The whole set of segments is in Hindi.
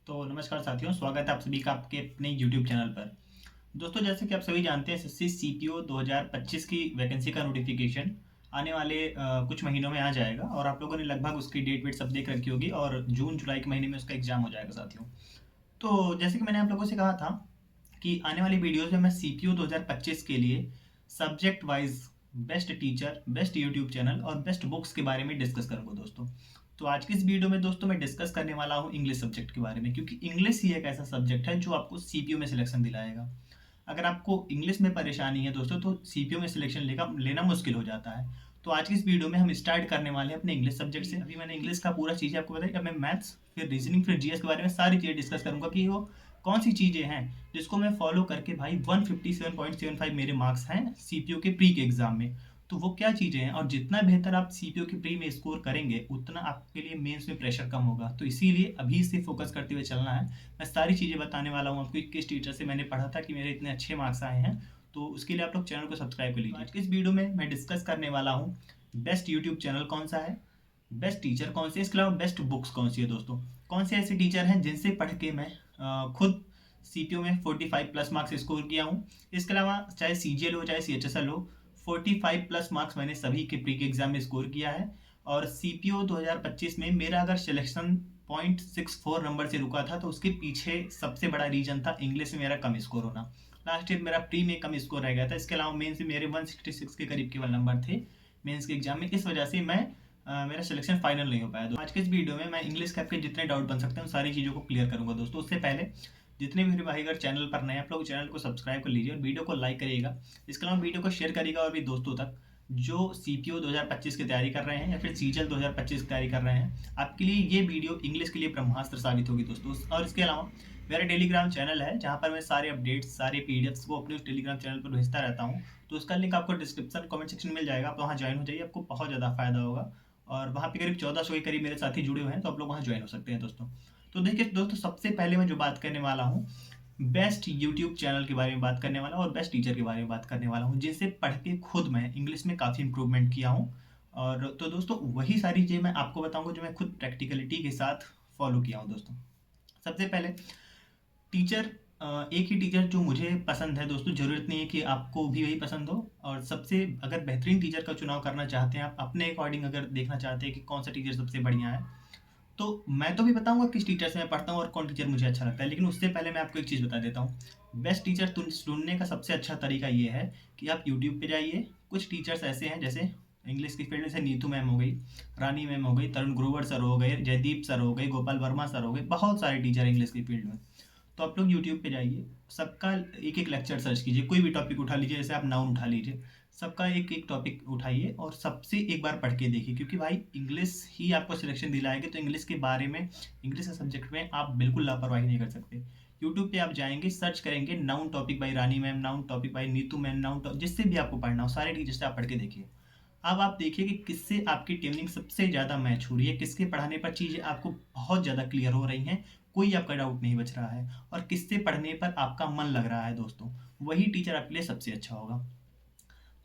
तो नमस्कार साथियों, स्वागत है आप सभी का आपके अपने यूट्यूब चैनल पर। दोस्तों, जैसे कि आप सभी जानते हैं, एसएससी सीपीओ 2025 की वैकेंसी का नोटिफिकेशन आने वाले कुछ महीनों में आ जाएगा और आप लोगों ने लगभग उसकी डेट वेट सब देख रखी होगी और जून जुलाई के महीने में उसका एग्जाम हो जाएगा साथियों। तो जैसे कि मैंने आप लोगों से कहा था कि आने वाली वीडियोस में मैं सीपीओ 2025 के लिए subject wise best teacher, best YouTube channel और बेस्ट बुक्स के बारे में डिस्कस करूंगा दोस्तों। तो आज की इस वीडियो में दोस्तों मैं डिस्कस करने वाला हूँ इंग्लिश सब्जेक्ट के बारे में, क्योंकि इंग्लिश ही एक ऐसा सब्जेक्ट है जो आपको सीपीओ में सिलेक्शन दिलाएगा। अगर आपको इंग्लिश में परेशानी है दोस्तों तो सीपीओ में सिलेक्शन लेना मुश्किल हो जाता है। तो आज की इस वीडियो में हम स्टार्ट करने वाले हैं अपने इंग्लिश सब्जेक्ट से। अभी मैंने इंग्लिश का पूरा चीज़ें आपको बताई, अब मैं मैथ्स, फिर रीजनिंग, फिर जीएस के बारे में सारी चीज़ें डिस्कस करूंगा कि वो कौन सी चीज़ें हैं जिसको मैं फॉलो करके भाई 157.75 मेरे मार्क्स हैं सीपीओ के प्री के एग्जाम में। तो वो क्या चीज़ें हैं, और जितना बेहतर आप सीपीओ के प्री में स्कोर करेंगे उतना आपके लिए मेंस में प्रेशर कम होगा। तो इसीलिए अभी से फोकस करते हुए चलना है। मैं सारी चीज़ें बताने वाला हूँ आपको, किस टीचर से मैंने पढ़ा था कि मेरे इतने अच्छे मार्क्स आए हैं। तो उसके लिए आप लोग चैनल को सब्सक्राइब कर लीजिए। आज की इस वीडियो में मैं डिस्कस करने वाला हूँ बेस्ट यूट्यूब चैनल कौन सा है, बेस्ट टीचर कौन सी है, इसके अलावा बेस्ट बुक्स कौन सी है दोस्तों। कौन से ऐसे टीचर हैं जिनसे पढ़ के मैं खुद सीपीओ में 45 प्लस मार्क्स स्कोर किया हूँ। इसके अलावा चाहे सीजीएल हो चाहे सीएचएसएल हो, 45 प्लस मार्क्स मैंने सभी के प्री के एग्जाम में स्कोर किया है। और सीपीओ 2025 में मेरा अगर सिलेक्शन 0.64 नंबर से रुका था तो उसके पीछे सबसे बड़ा रीजन था इंग्लिश में मेरा कम स्कोर होना। लास्ट ईयर मेरा प्री में कम स्कोर रह गया था। इसके अलावा मेंस में मेरे 166 के करीब केवल नंबर थे मेंस के एग्जाम में। इस वजह से मेरा सिलेक्शन फाइनल नहीं हो पाया। तो आज के इस वीडियो में मैं इंग्लिश के आपके जितने डाउट बन सकते हैं उन सारी चीज़ों को क्लियर करूंगा दोस्तों। उससे पहले जितने भी मेरे भाई अगर चैनल पर नए, आप लोग चैनल को सब्सक्राइब कर लीजिए और वीडियो को लाइक करिएगा। इसके अलावा वीडियो को शेयर करिएगा और भी दोस्तों तक जो सीपीओ 2025 की तैयारी कर रहे हैं या फिर सीजीएल 2025 की तैयारी कर रहे हैं। आपके लिए ये वीडियो इंग्लिश के लिए ब्रह्मास्त्र साबित होगी दोस्तों। और इसके अलावा मेरा टेलीग्राम चैनल है जहाँ पर मैं सारे अपडेट्स, सारे पीडीएफ्स को अपने टेलीग्राम चैनल पर भेजता रहता हूँ। तो उसका लिंक आपको डिस्क्रिप्शन कमेंट सेक्शन में मिल जाएगा, आप वहाँ ज्वाइन हो जाइए, आपको बहुत ज़्यादा फायदा होगा। और वहाँ पे करीब 1400 के करीब मेरे साथी जुड़े हुए हैं, तो आप लोग वहाँ ज्वाइन हो सकते हैं दोस्तों। तो देखिए दोस्तों, सबसे पहले मैं जो बात करने वाला हूँ बेस्ट यूट्यूब चैनल के बारे में बात करने वाला हूँ और बेस्ट टीचर के बारे में बात करने वाला हूँ जिनसे पढ़ के खुद मैं इंग्लिश में काफ़ी इंप्रूवमेंट किया हूँ। और तो दोस्तों वही सारी चीज़ें मैं आपको बताऊंगा जो मैं खुद प्रैक्टिकलिटी के साथ फॉलो किया हूँ दोस्तों। सबसे पहले टीचर, एक ही टीचर जो मुझे पसंद है दोस्तों, ज़रूरत नहीं है कि आपको भी वही पसंद हो। और सबसे अगर बेहतरीन टीचर का चुनाव करना चाहते हैं, आप अपने अकॉर्डिंग अगर देखना चाहते हैं कि कौन सा टीचर सबसे बढ़िया है, तो मैं तो भी बताऊंगा किस टीचर से मैं पढ़ता हूँ और कौन टीचर मुझे अच्छा लगता है। लेकिन उससे पहले मैं आपको एक चीज़ बता देता हूँ। बेस्ट टीचर ढूंढने का सबसे अच्छा तरीका ये है कि आप यूट्यूब पे जाइए। कुछ टीचर्स ऐसे हैं, जैसे इंग्लिश की फील्ड में से नीतू मैम हो गई, रानी मैम हो गई, तरुण ग्रोवर सर हो गए, जयदीप सर हो गए, गोपाल वर्मा सर हो गए, बहुत सारे टीचर इंग्लिश की फील्ड में। तो आप लोग यूट्यूब पे जाइए, सबका एक एक लेक्चर सर्च कीजिए, कोई भी टॉपिक उठा लीजिए, जैसे आप नाउन उठा लीजिए, सबका एक एक टॉपिक उठाइए और सबसे एक बार पढ़ के देखिए। क्योंकि भाई इंग्लिश ही आपको सिलेक्शन दिलाएगी, तो इंग्लिश के बारे में, इंग्लिश के सब्जेक्ट में आप बिल्कुल लापरवाही नहीं कर सकते। यूट्यूब पे आप जाएंगे, सर्च करेंगे noun topic by Rani ma'am, noun topic by Neetu ma'am, जिससे भी आपको पढ़ना हो सारे टीचर से आप पढ़ के देखिए। अब आप देखिए कि किससे आपकी ट्यूनिंग सबसे ज़्यादा मैच हो रही है, किसके पढ़ाने पर चीज़ें आपको बहुत ज़्यादा क्लियर हो रही हैं, कोई आपका डाउट नहीं बच रहा है, और किससे पढ़ने पर आपका मन लग रहा है दोस्तों, वही टीचर आपके लिए सबसे अच्छा होगा।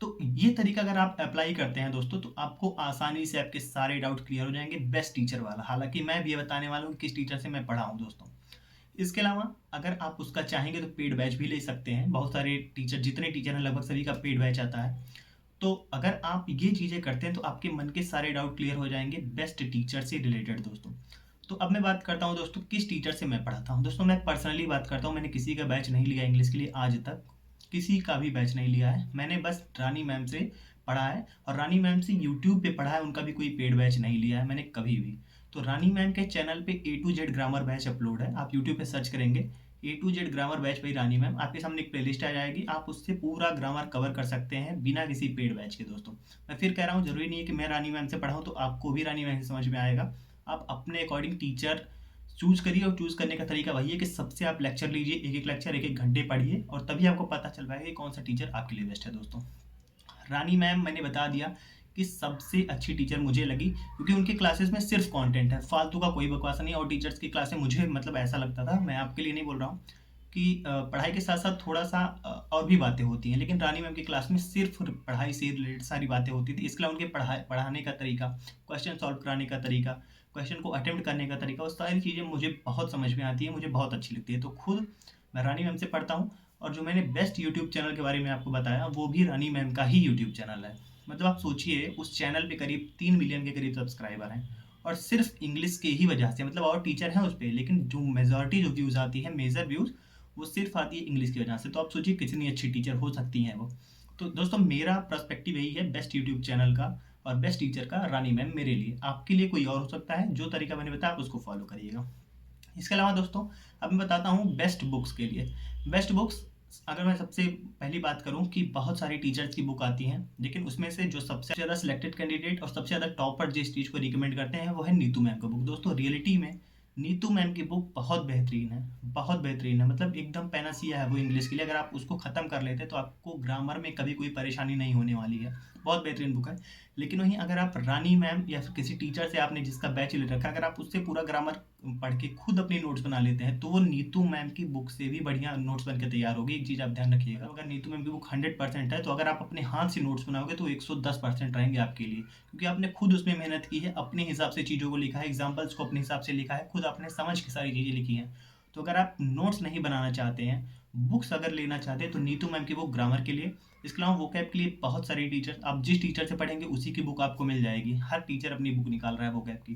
तो ये तरीका अगर आप अप्लाई करते हैं दोस्तों तो आपको आसानी से आपके सारे डाउट क्लियर हो जाएंगे बेस्ट टीचर वाला। हालांकि मैं भी ये बताने वाला हूँ किस टीचर से मैं पढ़ा हूँ दोस्तों। इसके अलावा अगर आप उसका चाहेंगे तो पेड बैच भी ले सकते हैं। बहुत सारे टीचर, जितने टीचर हैं लगभग सभी का पेड बैच आता है। तो अगर आप ये चीज़ें करते हैं तो आपके मन के सारे डाउट क्लियर हो जाएंगे बेस्ट टीचर से रिलेटेड दोस्तों। तो अब मैं बात करता हूँ दोस्तों किस टीचर से मैं पढ़ाता हूँ। दोस्तों मैं पर्सनली बात करता हूँ, मैंने किसी का बैच नहीं लिया इंग्लिश के लिए, आज तक किसी का भी बैच नहीं लिया है। मैंने बस रानी मैम से पढ़ा है और रानी मैम से यूट्यूब पे पढ़ा है, उनका भी कोई पेड बैच नहीं लिया है मैंने कभी भी। तो रानी मैम के चैनल पे A to Z grammar batch upload है, आप यूट्यूब पे सर्च करेंगे A to Z grammar batch by Rani ma'am, आपके सामने एक प्लेलिस्ट आ जाएगी, आप उससे पूरा ग्रामर कवर कर सकते हैं बिना किसी पेड बैच के दोस्तों। मैं फिर कह रहा हूँ, जरूरी नहीं है कि मैं रानी मैम से पढ़ाऊँ तो आपको भी रानी मैम से समझ में आएगा। आप अपने अकॉर्डिंग टीचर चूज करिए, और चूज करने का तरीका वही है कि सबसे आप लेक्चर लीजिए, एक एक लेक्चर एक एक घंटे पढ़िए, और तभी आपको पता चल पाएगा कि कौन सा टीचर आपके लिए बेस्ट है दोस्तों। रानी मैम मैंने बता दिया कि सबसे अच्छी टीचर मुझे लगी, क्योंकि उनके क्लासेस में सिर्फ कंटेंट है, फालतू का कोई बकवास नहीं। और टीचर्स की क्लासें मुझे मतलब ऐसा लगता था, मैं आपके लिए नहीं बोल रहा हूँ, कि पढ़ाई के साथ साथ थोड़ा सा और भी बातें होती हैं, लेकिन रानी मैम की क्लास में सिर्फ पढ़ाई से रिलेटेड सारी बातें होती थी। इसके अलावा उनके पढ़ाने का तरीका, क्वेश्चन सॉल्व कराने का तरीका, क्वेश्चन को अटेम्प्ट करने का तरीका, वो सारी चीज़ें मुझे बहुत समझ में आती है, मुझे बहुत अच्छी लगती है। तो खुद मैं रानी मैम से पढ़ता हूँ, और जो मैंने बेस्ट यूट्यूब चैनल के बारे में आपको बताया वो भी रानी मैम का ही यूट्यूब चैनल है। मतलब आप सोचिए, उस चैनल पे करीब 3 मिलियन के करीब सब्सक्राइबर हैं, और सिर्फ इंग्लिश के ही वजह से, मतलब और टीचर हैं उस पर, लेकिन जो मेजॉरिटी जो व्यूज़ आती है, मेजर व्यूज़, वो सिर्फ आती है इंग्लिश की वजह से। तो आप सोचिए कितनी अच्छी टीचर हो सकती हैं वो। तो दोस्तों, मेरा पर्सपेक्टिव यही है बेस्ट यूट्यूब चैनल का और बेस्ट टीचर का, रानी मैम मेरे लिए। आपके लिए कोई और हो सकता है, जो तरीका मैंने बताया आप उसको फॉलो करिएगा। इसके अलावा दोस्तों, अब मैं बताता हूँ बेस्ट बुक्स के लिए। बेस्ट बुक्स, अगर मैं सबसे पहली बात करूँ कि बहुत सारी टीचर्स की बुक आती हैं, लेकिन उसमें से जो सबसे ज़्यादा सिलेक्टेड कैंडिडेट और सबसे ज़्यादा टॉपर जिस चीज़ को रिकमेंड करते हैं वो है नीतू मैम का बुक। दोस्तों, रियलिटी में नीतू मैम की बुक बहुत बेहतरीन है, बहुत बेहतरीन है। मतलब एकदम पैनासिया है वो इंग्लिश के लिए। अगर आप उसको ख़त्म कर लेते हैं तो आपको ग्रामर में कभी कोई परेशानी नहीं होने वाली है। बहुत बेहतरीन बुक है। लेकिन वहीं अगर आप रानी मैम या फिर किसी टीचर से आपने जिसका बैच ले रखा है, अगर आप उससे पूरा ग्रामर पढ़ के खुद अपनी नोट्स बना लेते हैं, तो वो नीतू मैम की बुक से भी बढ़िया नोट्स बन के तैयार होगी। एक चीज़ आप ध्यान रखिएगा, अगर नीतू मैम की बुक 100% है, तो अगर आप अपने हाथ से नोट्स बनाओगे तो 110% रहेंगे आपके लिए, क्योंकि आपने खुद उसमें मेहनत की है, अपने हिसाब से चीज़ों को लिखा है, एग्जाम्पल्स को अपने हिसाब से लिखा है, खुद आपने समझ के सारी चीज़ें लिखी हैं। तो अगर आप नोट्स नहीं बनाना चाहते हैं, बुक्स अगर लेना चाहते हैं, तो नीतू मैम की बुक ग्रामर के लिए। इसके अलावा वोकैब के लिए बहुत सारी टीचर, आप जिस टीचर से पढ़ेंगे उसी की बुक आपको मिल जाएगी। हर टीचर अपनी बुक निकाल रहा है वोकैब की।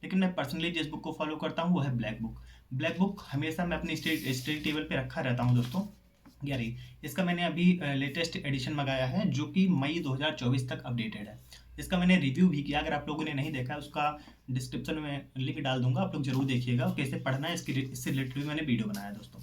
लेकिन मैं पर्सनली जिस बुक को फॉलो करता हूँ वो है ब्लैक बुक। ब्लैक बुक हमेशा मैं अपनी स्टडी टेबल पे रखा रहता हूँ दोस्तों। यारी इसका मैंने अभी लेटेस्ट एडिशन मंगाया है, जो कि मई 2024 तक अपडेटेड है। इसका मैंने रिव्यू भी किया, अगर आप लोगों ने नहीं देखा है उसका डिस्क्रिप्शन में लिंक डाल दूंगा, आप लोग जरूर देखिएगा। और कैसे पढ़ना है इससे रिलेटेड मैंने वीडियो बनाया दोस्तों।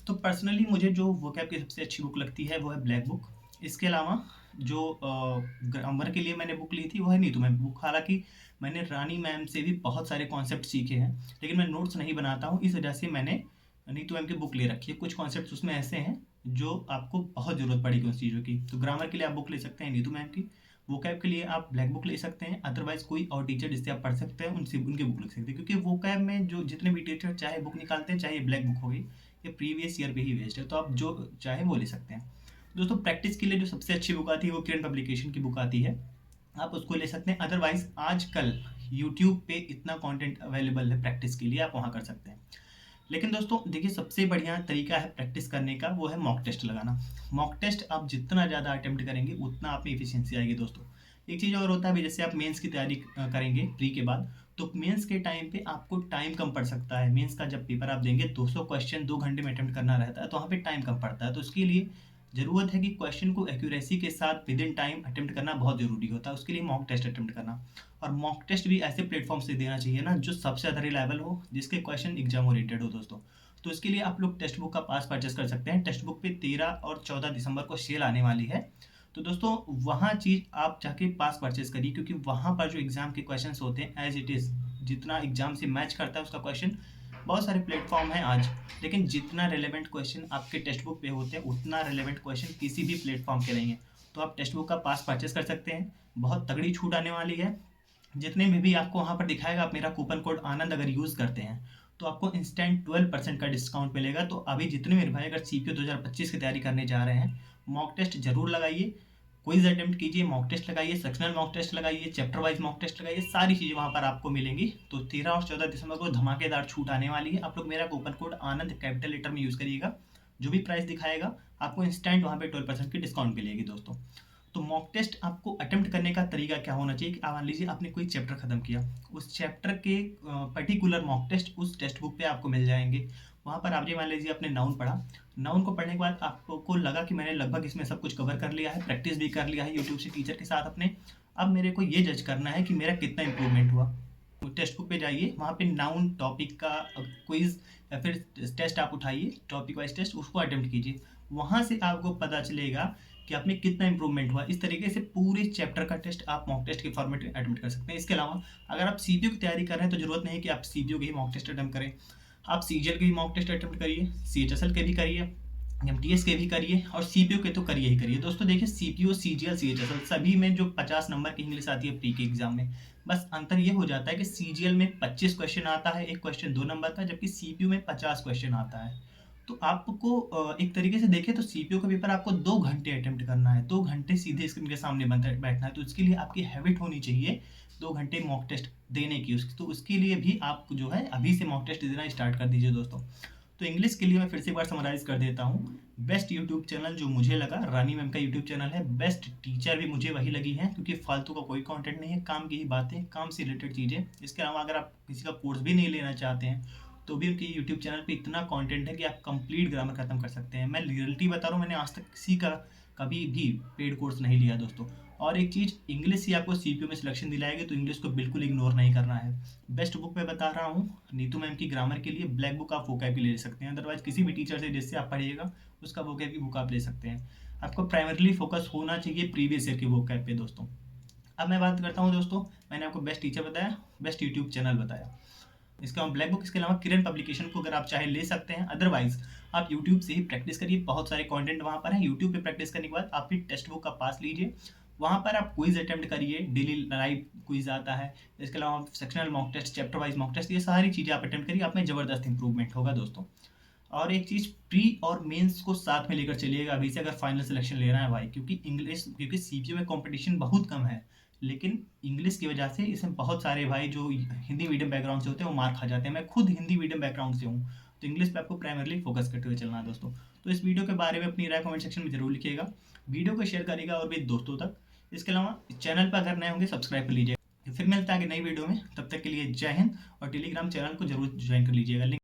तो पर्सनली मुझे जो वोकैब की सबसे अच्छी बुक लगती है वो है ब्लैक बुक। इसके अलावा जो ग्रामर के लिए मैंने बुक ली थी वो है नीतू मैम बुक। हालांकि मैंने रानी मैम से भी बहुत सारे कॉन्सेप्ट सीखे हैं, लेकिन मैं नोट्स नहीं बनाता हूँ, इस वजह से मैंने नीतू मैम की बुक ले रखी है। कुछ कॉन्सेप्ट उसमें ऐसे हैं जो आपको बहुत ज़रूरत पड़ेगी उन चीज़ों की। तो ग्रामर के लिए आप बुक ले सकते हैं नीतू मैम की, वोकैब के लिए आप ब्लैक बुक ले सकते हैं, अदरवाइज कोई और टीचर जिससे आप पढ़ सकते हैं उनसे उनकी बुक लिख सकते हैं। क्योंकि वोकैब में जो जितने भी टीचर चाहे बुक निकालते हैं, चाहे ब्लैक बुक हो गई, ये प्रीवियस ईयर पे ही बेस्ड है, तो आप जो चाहे वो ले सकते हैं। दोस्तों, प्रैक्टिस के लिए जो सबसे अच्छी बुक आती है वो किरण पब्लिकेशन की बुक आती है, आप उसको ले सकते हैं। अदरवाइज आजकल यूट्यूब पे इतना कंटेंट अवेलेबल है प्रैक्टिस के लिए, आप वहाँ कर सकते हैं। लेकिन दोस्तों देखिए, सबसे बढ़िया तरीका है प्रैक्टिस करने का, वो है मॉक टेस्ट लगाना। मॉक टेस्ट आप जितना ज़्यादा अटेम्प्ट करेंगे उतना आप में इफिशियंसी आएगी दोस्तों। एक चीज़ और होता है, जैसे आप मेंस की तैयारी करेंगे प्री के बाद, तो मेंस के टाइम पे आपको टाइम कम पड़ सकता है। मेंस का जब पेपर आप देंगे 200 क्वेश्चन 2 घंटे में अटेम्प्ट करना रहता है, तो वहाँ पे टाइम कम पड़ता है। तो उसके लिए ज़रूरत है कि क्वेश्चन को एक्यूरेसी के साथ विद इन टाइम अटेम्प्ट करना बहुत ज़रूरी होता है। उसके लिए मॉक टेस्ट अटेम्प्ट करना, और मॉक टेस्ट भी ऐसे प्लेटफॉर्म से देना चाहिए ना जो सबसे ज़्यादा रिलायबल हो, जिसके क्वेश्चन एग्जाम ओरिएंटेड हो दोस्तों। तो इसके लिए आप लोग टेक्स्ट बुक का पास परचेस कर सकते हैं। टेक्स्ट बुक पे 13 और 14 दिसंबर को सेल आने वाली है। तो दोस्तों, वहाँ चीज़ आप जाके पास परचेस करिए, क्योंकि वहाँ पर जो एग्ज़ाम के क्वेश्चंस होते हैं एज इट इज़, जितना एग्ज़ाम से मैच करता है उसका क्वेश्चन, बहुत सारे प्लेटफॉर्म हैं आज, लेकिन जितना रेलेवेंट क्वेश्चन आपके टेक्स्ट बुक पे होते हैं उतना रेलेवेंट क्वेश्चन किसी भी प्लेटफॉर्म के नहीं है। तो आप टेक्स्ट बुक का पास परचेस कर सकते हैं, बहुत तगड़ी छूट आने वाली है। जितने में भी आपको वहाँ पर दिखाएगा, आप मेरा कूपन कोड आनंद अगर यूज़ करते हैं तो आपको इंस्टेंट 12% का डिस्काउंट मिलेगा। तो अभी जितने मेरे भाई अगर CPO 2025 की तैयारी करने जा रहे हैं, मॉक टेस्ट जरूर लगाइए, क्विज अटेम्प्ट कीजिए, मॉक टेस्ट लगाइए, सेक्शनल मॉक टेस्ट लगाइए, चैप्टर वाइज मॉक टेस्ट लगाइए, सारी चीज़ें वहाँ पर आपको मिलेंगी। तो 13 और 14 दिसंबर को धमाकेदार छूट आने वाली है। आप लोग मेरा कूपन कोड आनंद कैपिटल लेटर में यूज़ करिएगा, जो भी प्राइस दिखाएगा आपको इंस्टेंट वहाँ पे 12% की डिस्काउंट मिलेगी दोस्तों। तो मॉक टेस्ट आपको अटेम्प्ट करने का तरीका क्या होना चाहिए कि मान लीजिए आपने कोई चैप्टर खत्म किया, उस चैप्टर के पर्टिकुलर मॉक टेस्ट उस टेक्स्ट बुक पे आपको मिल जाएंगे। वहाँ पर आप मान लीजिए आपने नाउन पढ़ा, नाउन को पढ़ने के बाद आपको लगा कि मैंने लगभग इसमें सब कुछ कवर कर लिया है, प्रैक्टिस भी कर लिया है यूट्यूब से टीचर के साथ अपने, अब मेरे को ये जज करना है कि मेरा कितना इंप्रूवमेंट हुआ। टेक्स्ट बुक पे जाइए, वहाँ पे नाउन टॉपिक का क्विज या फिर टेस्ट आप उठाइए, टॉपिक वाइज टेस्ट, उसको अटेम्प्ट कीजिए। वहाँ से आपको पता चलेगा कि आप में कितना इंप्रूवमेंट हुआ। इस तरीके से पूरे चैप्टर का टेस्ट आप मॉक टेस्ट के फॉर्मेट में अटेम्प्ट कर सकते हैं। इसके अलावा अगर आप CPO की तैयारी कर रहे हैं तो जरूरत नहीं है कि आप CPO के ही मॉक टेस्ट अटेम्प्ट करें, आप CGL के भी मॉक टेस्ट अटेम्प्ट करिए, CHSL के भी करिए, MTS के भी करिए, और CPO के तो करिए ही करिए। दोस्तों देखिए, CPO, CGL, CHSL सभी में जो 50 नंबर की इंग्लिश आती है प्री के एग्जाम में, बस अंतर ये हो जाता है कि CGL में 25 क्वेश्चन आता है, एक क्वेश्चन 2 नंबर का, जबकि CPO में 50 क्वेश्चन आता है। तो आपको एक तरीके से देखें तो CPO का पेपर आपको 2 घंटे अटेम्प्ट करना है, 2 घंटे सीधे स्क्रीन के सामने बैठना है। तो इसके लिए आपकी हैबिट होनी चाहिए 2 घंटे मॉक टेस्ट देने की, तो उसके लिए भी आप जो है अभी से मॉक टेस्ट देना स्टार्ट कर दीजिए दोस्तों। तो इंग्लिश के लिए मैं फिर से एक बार समराइज़ कर देता हूँ। बेस्ट यूट्यूब चैनल जो मुझे लगा, रानी मैम का यूट्यूब चैनल है। बेस्ट टीचर भी मुझे वही लगी है, क्योंकि फालतू का कोई कंटेंट नहीं है, काम की ही बातें, काम से रिलेटेड चीज़ें। इसके अलावा अगर आप किसी का कोर्स भी नहीं लेना चाहते हैं तो भी उनके यूट्यूब चैनल पे इतना कंटेंट है कि आप कंप्लीट ग्रामर खत्म कर सकते हैं। मैं रियलिटी बता रहा हूँ, मैंने आज तक किसी का कभी भी पेड कोर्स नहीं लिया दोस्तों। और एक चीज़, इंग्लिश ही आपको सीपीयू में सिलेक्शन दिलाएगी, तो इंग्लिश को बिल्कुल इग्नोर नहीं करना है। बेस्ट बुक मैं बता रहा हूँ नीतू मैम की ग्रामर के लिए, ब्लैक बुक आप वोकैब की ले सकते हैं। अदरवाइज किसी भी टीचर से जिससे आप पढ़िएगा उसका वोकैब की बुक आप ले सकते हैं। आपको प्राइमरली फोकस होना चाहिए प्रीवियस ईयर की वोकैब पे दोस्तों। अब मैं बात करता हूँ दोस्तों, मैंने आपको बेस्ट टीचर बताया, बेस्ट यूट्यूब चैनल बताया, इसके अलावा ब्लैक बुक, इसके अलावा किरण पब्लिकेशन को अगर आप चाहे ले सकते हैं। अदरवाइज आप यूट्यूब से ही प्रैक्टिस करिए, बहुत सारे कंटेंट वहाँ पर है। यूट्यूब पे प्रैक्टिस करने के बाद आप फिर टेक्स्ट बुक का पास लीजिए, वहाँ पर आप क्विज अटेम्प्ट करिए, डेली लाइव क्विज आता है। इसके अलावा sectional mock test, chapter wise mock test, ये सारी चीज़ें आप अटेम्प्ट करिए, आप में ज़बरदस्त इंप्रूवमेंट होगा दोस्तों। और एक चीज़, प्री और मेंस को साथ में लेकर चलिएगा अभी से अगर फाइनल सिलेक्शन लेना है भाई, क्योंकि सीपीयू में कंपटीशन बहुत कम है, लेकिन इंग्लिश की वजह से इसमें बहुत सारे भाई जो हिंदी मीडियम बैकग्राउंड से होते हैं वो मार खा जाते हैं। मैं खुद हिंदी मीडियम बैकग्राउंड से हूँ, तो इंग्लिश पे आपको प्राइमरली फोकस करते हुए चलना है दोस्तों। तो इस वीडियो के बारे में अपनी राय कमेंट सेक्शन में जरूर लिखिएगा, वीडियो को शेयर करिएगा और भी दोस्तों तक। इसके अलावा चैनल पर अगर नए होंगे सब्सक्राइब कर लीजिए। फिर मिलता है आगे नई वीडियो में, तब तक के लिए जय हिंद। और टेलीग्राम चैनल को जरूर ज्वाइन कर लीजिएगा।